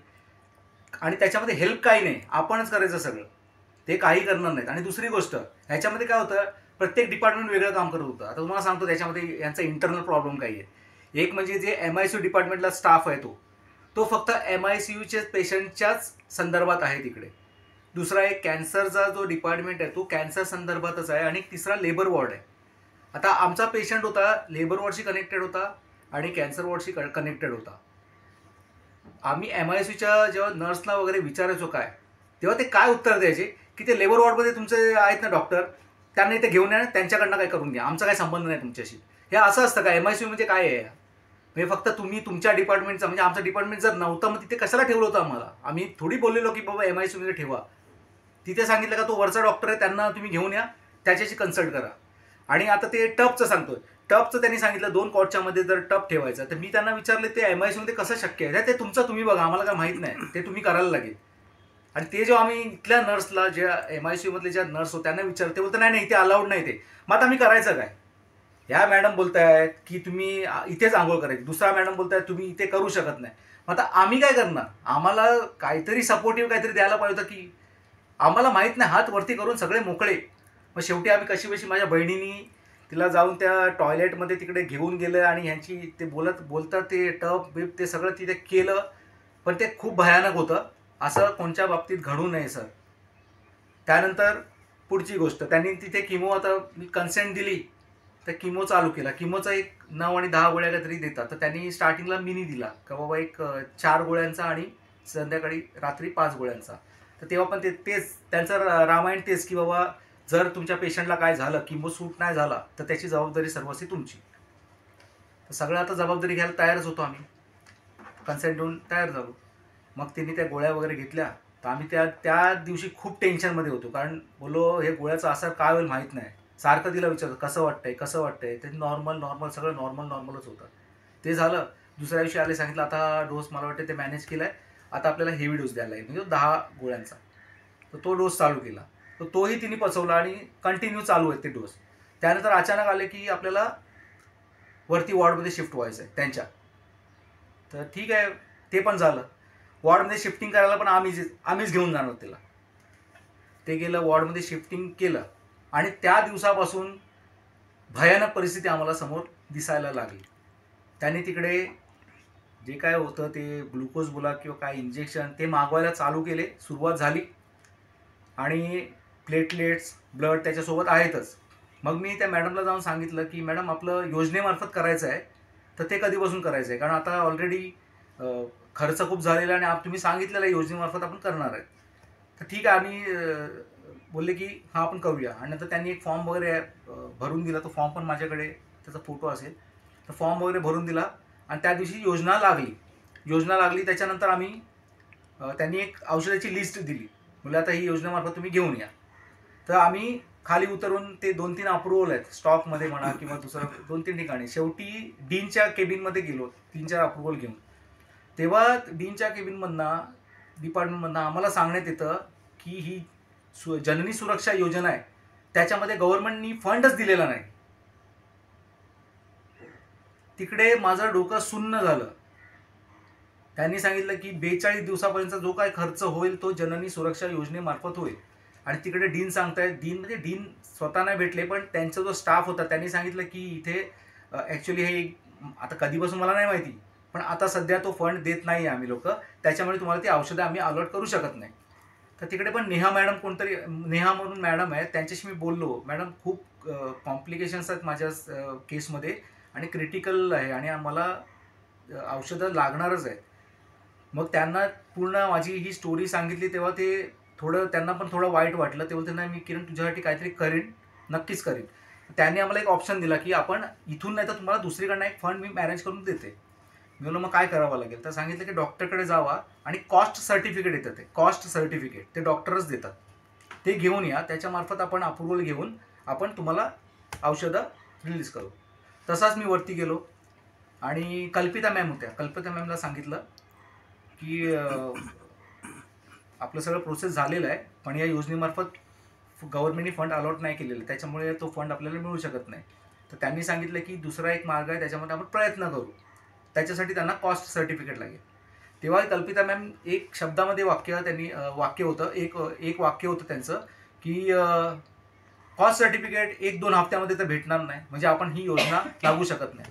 आणि त्याच्यामध्ये हेल्प काही नाही, आपणच करायचं सगळं, ते काही करणार नाहीत. आणि दुसरी गोष्ट, ह्याच्यामध्ये काय होतं, प्रत्येक डिपार्टमेंट वेगळं काम करत होतं. आता तुम्हाला सांगतो त्याच्यामध्ये यांचा इंटरनल प्रॉब्लेम काही आहे. एक म्हणजे जे MICU डिपार्टमेंटला स्टाफ आहे तो फक्त MICUच्या पेशंटच्याच संदर्भात आहे तिकडे. दुसरा एक कॅन्सरचा जो डिपार्टमेंट आहे तो कॅन्सर संदर्भातच आहे. आणि तिसरा लेबर वॉर्ड आहे. आता आमचा पेशंट होता लेबर वॉर्डशी कनेक्टेड होता आणि कॅन्सर वॉर्डशी कनेक्टेड होता. आम्ही MICUच्या जेव्हा नर्सला वगैरे विचारायचो काय, तेव्हा ते काय उत्तर द्यायचे की ते लेबर वॉर्डमध्ये तुमचे आहेत ना डॉक्टर, त्यांना इथे घेऊन या, त्यांच्याकडनं काय करून घ्या, आमचा काय संबंध नाही तुमच्याशी. हे असं असतं का? MICU म्हणजे काय आहे? म्हणजे फक्त तुम्ही तुमच्या डिपार्टमेंटचा, म्हणजे आमचं डिपार्टमेंट जर नव्हतं मग तिथे कशाला ठेवलं होतं आम्हाला? आम्ही थोडी बोललेलो की बाबा MICUमध्ये ठेवा. तिथे सांगितलं का तो वरचा डॉक्टर आहे, त्यांना तुम्ही घेऊन या, त्याच्याशी कन्सल्ट करा. आणि आता ते टपचं सांगतोय, टपचं त्यांनी सांगितलं 2 कॉटच्या मध्ये जर टप ठेवायचा, तर मी त्यांना विचारले ते MICUमध्ये कसं शक्य आहे? ते तुमचं तुम्ही बघा, आम्हाला काय माहीत नाही, ते तुम्ही करायला लागेल. आणि ते जेव्हा आम्ही इथल्या नर्सला, ज्या MICUमधले ज्या नर्स होत्या त्यांना विचारते, बोलतं नाही नाही इथे अलाउड नाही ते. मग आता आम्ही करायचं काय? ह्या मॅडम बोलतायत की तुम्ही इथेच आंघोळ करायची, दुसरा मॅडम बोलतायत तुम्ही इथे करू शकत नाही. मग आता आम्ही काय करणार? आम्हाला काहीतरी सपोर्टिव्ह काहीतरी द्यायला पाहिजे होतं की आम्हाला माहीत नाही, हात वरती करून सगळे मोकळे. मग शेवटी आम्ही कशी माझ्या बहिणीनी तिला जाऊन त्या टॉयलेटमध्ये तिकडे घेऊन गेलं आणि ह्यांची ते बोलतात ते टप बिप ते सगळं तिथे केलं. पण ते खूप भयानक होतं. असं कोणत्या बाबतीत घडू नये सर. त्यानंतर पुढची गोष्ट, त्यांनी तिथे किमो, आता मी कन्सेंट दिली तर किमो चालू केला. किमोचा एक 9 आणि 10 गोळ्या काहीतरी देतात. तर त्यांनी स्टार्टिंगला मिनी दिला का बाबा एक 4 गोळ्यांचा आणि संध्याकाळी रात्री 5 गोळ्यांचा. तर तेव्हा पण तेच त्यांचं रामायण तेच की बाबा जर तुमच्या पेशंटला काय झालं, किमो सूट नाही झाला तर त्याची जबाबदारी सर्वस्वी तुमची. तर सगळं आता जबाबदारी घ्यायला तयारच होतो आम्ही. कन्सेंट देऊन तयार झालो. मग त्यांनी त्या गोळ्या वगैरे घेतल्या. तर आम्ही त्या दिवशी खूप टेन्शनमध्ये होतो, कारण बोललो हे गोळ्याचा असर काय होईल माहीत नाही. सारखं तिला विचारतो कसं वाटतंय. ते नॉर्मल सगळं नॉर्मलच होतं. ते झालं. दुसऱ्या दिवशी आले, सांगितलं आता डोस मला वाटतं ते मॅनेज केला आहे, आता आपल्याला हेवी डोस द्यायला लागेल, म्हणजे 10 गोळ्यांचा. तर तो डोस चालू केला. तर तोही तिने पचवला आणि कंटिन्यू चालू आहेत ते डोस. त्यानंतर अचानक आले की आपल्याला वरती वॉर्डमध्ये शिफ्ट व्हायचं आहे त्यांच्या. तर ठीक आहे, ते पण झालं. वॉर्डमध्ये शिफ्टिंग करायला पण आम्हीच घेऊन जाणार तिला. ते गेलं, वॉर्डमध्ये शिफ्टिंग केलं आणि त्या दिवसापासून भयानक परिस्थिती आम्हाला समोर दिसायला लागली. त्यांनी तिकडे जे काय होतं ते ग्लुकोज बोला किंवा काय इंजेक्शन ते मागवायला चालू केले. सुरुवात झाली आणि प्लेटलेट्स ब्लड त्याच्यासोबत आहेतच. मग मी त्या मॅडमला जाऊन सांगितलं की मॅडम आपलं योजनेमार्फत करायचं आहे, तर ते कधीपासून करायचं आहे, कारण आता ऑलरेडी खर्च खूप झालेला आहे आणि तुम्ही सांगितलेलं आहे योजनेमार्फत आपण करणार आहे. तर ठीक आहे, आम्ही बोलले की हां आपण करूया. आणि नंतर त्यांनी एक फॉर्म वगैरे भरून दिला. तो फॉर्म पण माझ्याकडे त्याचा फोटो असेल. तर फॉर्म वगैरे भरून दिला आणि त्या दिवशी योजना लागली. त्याच्यानंतर आम्ही त्यांनी एक औषधाची लिस्ट दिली. म्हणजे आता ही योजनेमार्फत तुम्ही घेऊन या. तर आम्ही खाली उतरून ते 2-3 अप्रुव्हल आहेत स्टॉकमध्ये म्हणा किंवा दुसरं 2-3 ठिकाणी. शेवटी डीनच्या केबिनमध्ये गेलो 3-4 अप्रुव्हल घेऊन. तेव्हा डीनच्या डिपार्टमेंटमधनं आम्हाला सांगण्यात येतं की ही जननी सुरक्षा योजना आहे, त्याच्यामध्ये गव्हर्नमेंटनी फंडच दिलेला नाही. तिकडे माझं डोकं सुन्न झालं. त्यांनी सांगितलं की 42 दिवसापर्यंत जो काय खर्च होईल तो जननी सुरक्षा योजनेमार्फत होईल. आणि तिकडे डीन सांगतायत, डीन स्वतः नाही भेटले, पण त्यांचा जो स्टाफ होता त्यांनी सांगितलं की इथे ॲक्च्युली हे आता कधीपासून मला नाही माहिती, पण आता सध्या तो फंड देत नाही आम्ही लोक, त्याच्यामुळे तुम्हाला ती औषधं आम्ही अलॉट करू शकत नाही. तर तिकडे पण नेहा म्हणून मॅडम आहेत, त्यांच्याशी मी बोललो. मॅडम खूप कॉम्प्लिकेशन्स आहेत माझ्या केसमध्ये आणि क्रिटिकल आहे आणि मला औषधं लागणारच आहे. मग त्यांना पूर्ण माझी ही स्टोरी सांगितली तेव्हा त्यांना पण थोडं वाईट वाटलं. ते बोलते नाही मी किरण तुझ्यासाठी काहीतरी नक्कीच करीन. त्यांनी आम्हाला एक ऑप्शन दिला की आपण इथून नाही तर तुम्हाला दुसरीकडनं एक फंड मी मॅनेज करून देते. मी म्हणलं मग काय करावं लागेल. तर सांगितलं की डॉक्टरकडे जावा आणि कॉस्ट सर्टिफिकेट येतं, ते कॉस्ट सर्टिफिकेट ते डॉक्टरच देतात, ते घेऊन या. त्याच्यामार्फत आपण अप्रुव्हल घेऊन आपण तुम्हाला औषधं रिलीज करू. तसाच मी वरती गेलो आणि कल्पिता मॅम होत्या. कल्पिता मॅमला सांगितलं की आपलं सगळं प्रोसेस झालेलं आहे, पण या योजनेमार्फत गव्हर्नमेंटने फंड अलॉट नाही केलेलं, त्याच्यामुळे तो फंड आपल्याला मिळू शकत नाही. तर त्यांनी सांगितलं की दुसरा एक मार्ग आहे, त्याच्यामध्ये आपण प्रयत्न करू. त्याच्यासाठी त्यांना कॉस्ट सर्टिफिकेट लागेल. तेव्हा कल्पिता मॅम एक शब्दामध्ये वाक्य होतं एक वाक्य होतं त्यांचं की कॉस्ट सर्टिफिकेट 1-2 हफ्त्यामध्ये तर भेटणार नाही, म्हणजे आपण ही योजना लागू शकत नाही,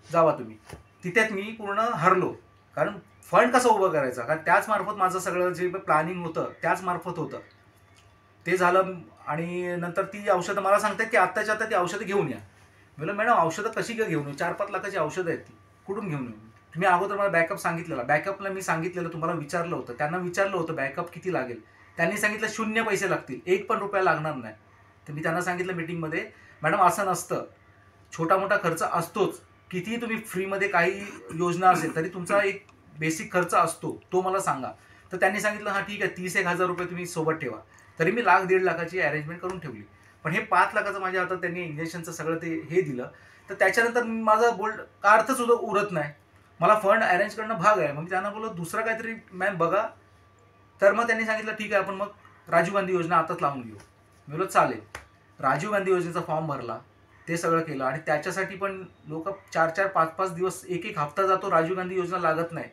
जावा तुम्ही. तिथेच मी पूर्ण हरलो, कारण फंड कसं उभं करायचा, कारण त्याच मार्फत माझं सगळं जे प्लॅनिंग होतं त्याच मार्फत होतं. ते झालं आणि नंतर ती औषधं मला सांगतात की आत्ताच्या आता ती औषधं घेऊन या. म्हणलं मॅडम औषधं कशी घेऊन येऊ, 4-5 लाखाची औषधं आहेत, ती कुठून घेऊन येऊ. तुम्ही अगोदर मला बॅकअप सांगितलेला, बॅकअपला मी सांगितलेलं तुम्हाला विचारलं होतं, त्यांना विचारलं होतं बॅकअप किती लागेल. त्यांनी सांगितलं 0 पैसे लागतील, 1 पण रुपया लागणार नाही. तर मी त्यांना सांगितलं मीटिंगमध्ये, मॅडम असं नसतं, छोटा मोठा खर्च असतोच. कितीही तुम्ही फ्रीमध्ये काही योजना असेल तरी तुमचा एक बेसिक खर्च असतो, तो मला सांगा. तर त्यांनी सांगितलं हां ठीक आहे, 30,000 रुपये तुम्ही सोबत ठेवा. तरी मी 1,00,000-1.5 लाखाची अरेंजमेंट करून ठेवली. पण हे 5 लाखाचं माझ्या हातात त्यांनी इंजेक्शनचं सगळं ते हे दिलं. तर त्याच्यानंतर माझं का अर्थच उरत नाही, मला फंड अरेंज करणं भाग आहे. मग त्यांना बोललो दुसरं काहीतरी मॅम बघा. तर मग त्यांनी सांगितलं ठीक आहे, आपण मग राजीव गांधी योजना आताच लावून घेऊ. मी बोललो चालेल. राजीव गांधी योजनेचा फॉर्म भरला, ते सगळं केलं आणि त्याच्यासाठी पण लोक 4-4, 5-5 दिवस, 1-1 हफ्ता जातो, राजीव गांधी योजना लागत नाही.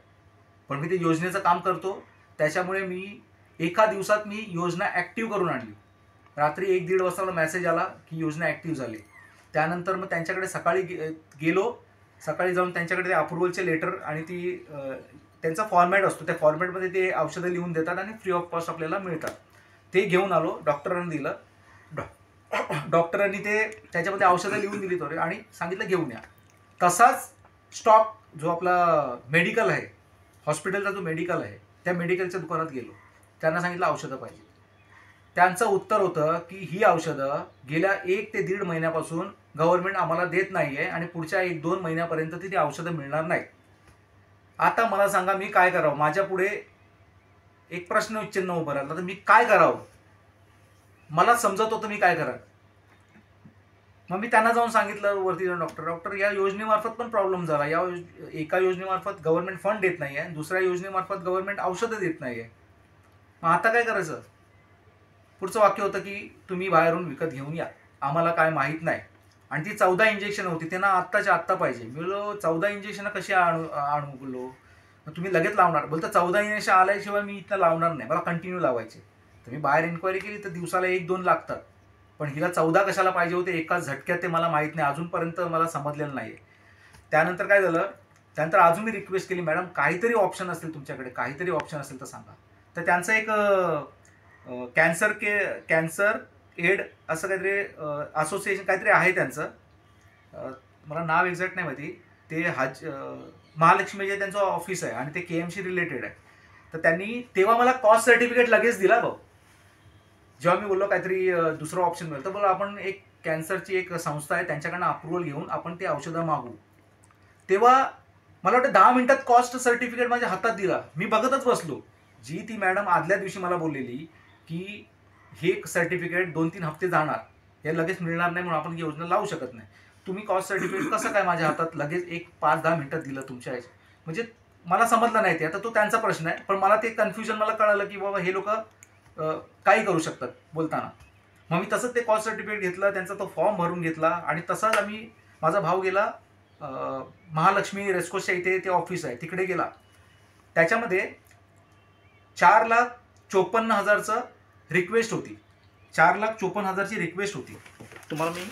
पण मी ते योजनेचं काम करतो, त्याच्यामुळे मी एका दिवसात मी योजना ॲक्टिव्ह करून आणली. रात्री 1-1.5 वाजता मला मेसेज आला की योजना ॲक्टिव्ह झाली. त्यानंतर मग त्यांच्याकडे सकाळी गेलो. सकाळी जाऊन त्यांच्याकडे ते अप्रुव्हलचे लेटर आणि त्यांचा फॉर्मॅट असतो, त्या फॉर्मॅटमध्ये ते औषधं लिहून देतात आणि फ्री ऑफ कॉस्ट आपल्याला मिळतात. ते घेऊन आलो, डॉक्टरांना दिलं. डॉक्टरांनी ते त्याच्यामध्ये औषधं लिहून दिली होते आणि सांगितलं घेऊन या. तसाच स्टॉक जो आपला मेडिकल आहे, हॉस्पिटलचा जो मेडिकल आहे, त्या मेडिकलच्या दुकानात गेलो. त्यांना सांगितलं औषधं पाहिजे. त्यांचं उत्तर होतं की ही औषधं गेल्या 1 ते 1.5 महिन्यापासून गव्हर्नमेंट आम्हाला देत नाही आहे आणि पुढच्या 1-2 महिन्यापर्यंत ती औषधं मिळणार नाही. आता मला सांगा मी काय करावं? माझ्या पुढे एक प्रश्नचिन्ह उभं राहिलं, तर मी काय करावं? मला समजत होतं मी काय करावं. मग मी त्यांना जाऊन सांगितलं वरती जाऊन, डॉक्टर या योजनेमार्फत पण प्रॉब्लेम झाला. एका योजनेमार्फत गव्हर्नमेंट फंड देत नाही आहे, दुसऱ्या योजनेमार्फत गव्हर्नमेंट औषधं देत नाही आहे. मग आता काय करायचं? पुढचं वाक्य होतं की तुम्ही बाहेरून विकत घेऊन या, आम्हाला काय माहीत नाही. आणि ती 14 इंजेक्शन होती, त्यांना आत्ताच्या आत्ता पाहिजे. मी बोललो 14 इंजेक्शन कशी आणू बोललो. मग तुम्ही लगेच लावणार? बोलतं 14 इंजेक्शन आल्याशिवाय मी इथं लावणार नाही, मला कंटिन्यू लावायचे. तर मी बाहेर इन्क्वायरी केली तर दिवसाला 1-2 लागतात, पण हिला 14 कशाला पाहिजे होते एकाच झटक्यात ते मला माहीत नाही, अजूनपर्यंत मला समजलेलं नाही. त्यानंतर काय झालं, त्यानंतर अजून मी रिक्वेस्ट केली, मॅडम काहीतरी ऑप्शन असेल तुमच्याकडे, काहीतरी ऑप्शन असेल तर सांगा. तर त्यांचं एक कॅन्सर एड असं काहीतरी असोसिएशन काहीतरी आहे त्यांचं, मला नाव एक्झॅक्ट नाही माहिती. ते महालक्ष्मी जे त्यांचं ऑफिस आहे आणि ते KMC रिलेटेड आहे. तर त्यांनी तेव्हा मला कॉस्ट सर्टिफिकेट लगेच दिला भाऊ. जेव्हा मी बोललो काहीतरी दुसरं ऑप्शन मिळतं, तर बोला आपण एक कॅन्सरची एक संस्था आहे त्यांच्याकडनं अप्रुव्हल घेऊन आपण ते औषधं मागू. तेव्हा मला वाटतं 10 मिनिटात कॉस्ट सर्टिफिकेट माझ्या हातात दिला. मी बघतच बसलो. जी ती मॅडम आदल्या दिवशी मला बोललेली की हे सर्टिफिकेट 2-3 हफ्ते जाणार, हे लगेच मिळणार नाही, म्हणून आपण योजना लावू शकत नाही. तुम्ही कॉस्ट सर्टिफिकेट कसं काय माझ्या हातात लगेच एक 5-10 मिनिटात दिलं तुमच्या म्हणजे मला समजलं नाही ते. आता तो त्यांचा प्रश्न आहे, पण मला ते कन्फ्युजन मला कळालं की बाबा हे लोक काही करू शकतात बोलताना. मग मी तसंच ते कॉस्ट सर्टिफिकेट घेतलं, त्यांचा तो फॉर्म भरून घेतला आणि तसाच माझा भाऊ गेला महालक्ष्मी रेस्कोसच्या इथे ते ऑफिस आहे तिकडे गेला. त्याच्यामध्ये 4,54,000चं रिक्वेस्ट होती. 4,54,000ची रिक्वेस्ट होती. तुम्हाला मी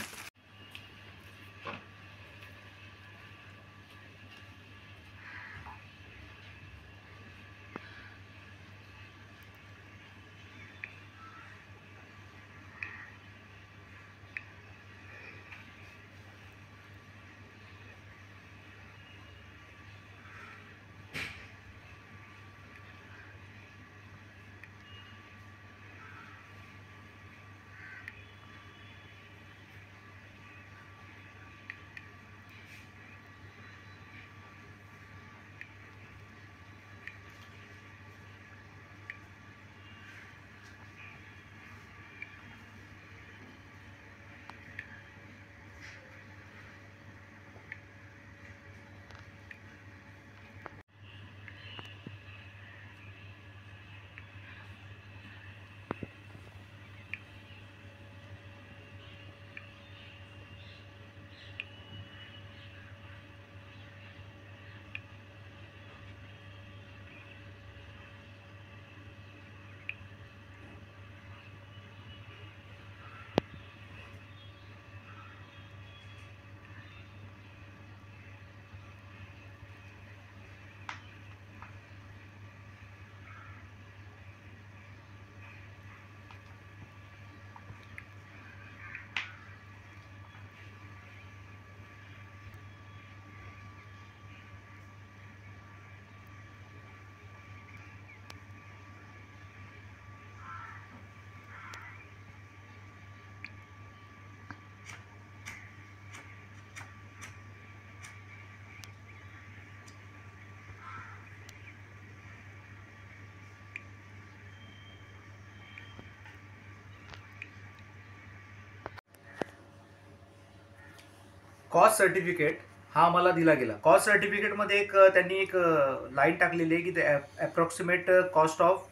कॉस्ट सर्टिफिकेट हा मला दिला गेला. कॉस्ट सर्टिफिकेटमध्ये त्यांनी एक लाईन टाकलेली आहे की ते approximate cost of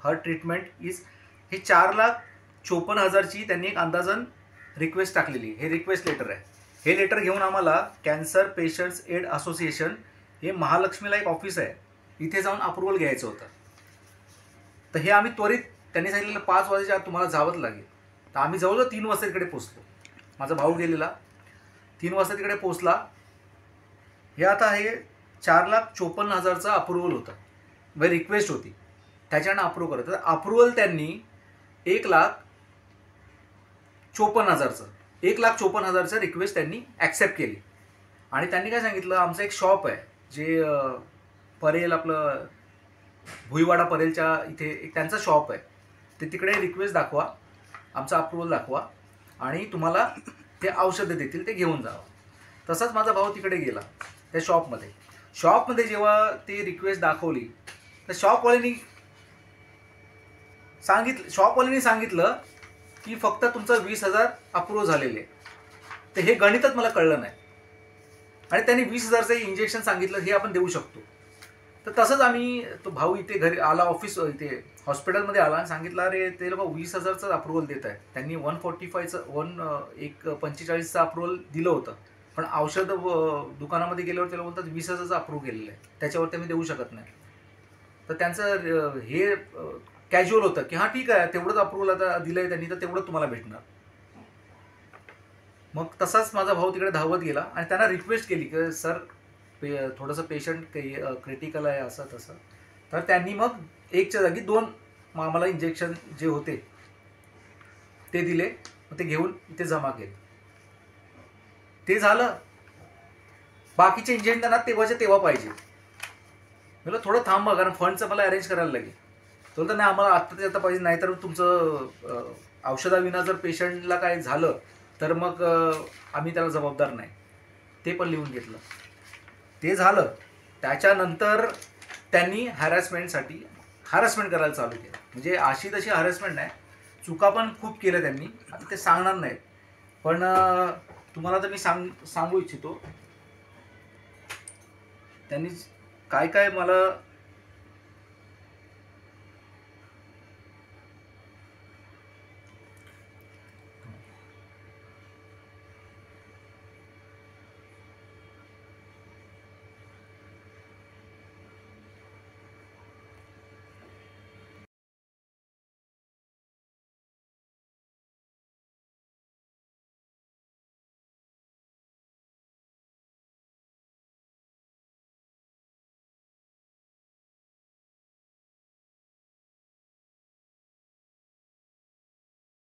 her treatment is, हे 4,54,000ची त्यांनी एक अंदाजन रिक्वेस्ट टाकलेली. हे रिक्वेस्ट लेटर आहे. हे लेटर घेऊन आम्हाला कॅन्सर पेशंट्स एड असोसिएशन, हे महालक्ष्मीला एक ऑफिस आहे, इथे जाऊन अप्रुव्हल घ्यायचं होतं. तर हे आम्ही त्वरित, त्यांनी सांगितलेलं 5 वाजेच्या आत तुम्हाला जावंच लागेल. तर आम्ही जवळजवळ 3 वाजता तिकडे पोचलो. माझा भाऊ गेलेला, 3 वाजता तिकडे पोचला. हे आता हे 4,54,000चं अप्रुव्हल होतं, म्हणजे रिक्वेस्ट होती, त्याच्यानं अप्रूव्ह करत. तर अप्रुव्हल त्यांनी 1,00,000 54,000चं 1,54,000चं रिक्वेस्ट त्यांनी ॲक्सेप्ट केली. आणि त्यांनी काय सांगितलं, आमचं एक शॉप आहे जे परेल आपलं भुईवाडा परेलच्या इथे एक त्यांचं शॉप आहे, ते तिकडे रिक्वेस्ट दाखवा, आमचा अप्रुव्हल दाखवा आणि तुम्हाला ते औषधं देतील, ते घेऊन जावं. तसाच माझा भाऊ तिकडे गेला त्या शॉपमध्ये जेव्हा ती रिक्वेस्ट दाखवली तर शॉपवाल्यांनी सांगितलं की फक्त तुमचं 20,000 अप्रूव्ह झालेले. तर हे गणितच मला कळलं नाही. आणि त्यांनी 20,000चं इंजेक्शन सांगितलं, हे आपण देऊ शकतो. तर तसंच आम्ही, तो भाऊ इथे घरी आला, ऑफिस इथे हॉस्पिटलमध्ये आला आणि सांगितलं, अरे ते लोक 20,000चं अप्रुव्हल देत आहेत. त्यांनी 145चं अप्रुव्हल दिलं होतं, पण औषध दुकानामध्ये गेल्यावर त्याला बोलतात 20,000चं अप्रूव्ह केलेलं आहे, त्याच्यावरती मी देऊ शकत नाही. तर त्यांचं हे कॅज्युअल होतं की हां ठीक आहे, तेवढंच अप्रुव्हल आता दिलं आहे त्यांनी, तर तेवढं तुम्हाला भेटणार. मग तसाच माझा भाऊ तिकडे धावत गेला आणि त्यांना रिक्वेस्ट केली की सर थोडंसं पेशंट काही क्रिटिकल आहे असं तसं. तर त्यांनी मग 1च्या जागी 2 आम्हाला इंजेक्शन जे होते ते दिले, ते घेऊन इथे जमा केले. ते झालं. बाकीचे इंजेक्शन त्यांना तेव्हा पाहिजे. मला थोडं थांबा, कारण फंडचं मला अरेंज करायला लागेल. तो तर नाही, आम्हाला आत्ता पाहिजे, नाहीतर तुमचं औषधाविना जर पेशंटला काय झालं तर मग आम्ही त्याला जबाबदार नाही. ते पण लिहून घेतलं. ते झालं. त्याच्यानंतर त्यांनी हॅरॅसमेंट करायला चालू केलं. म्हणजे अशी तशी हॅरॅसमेंट नाही, चुका पण खूप केल्या त्यांनी, आता ते सांगणार नाहीत, पण तुम्हाला तर मी सांगू इच्छितो. त्यांनी काय मला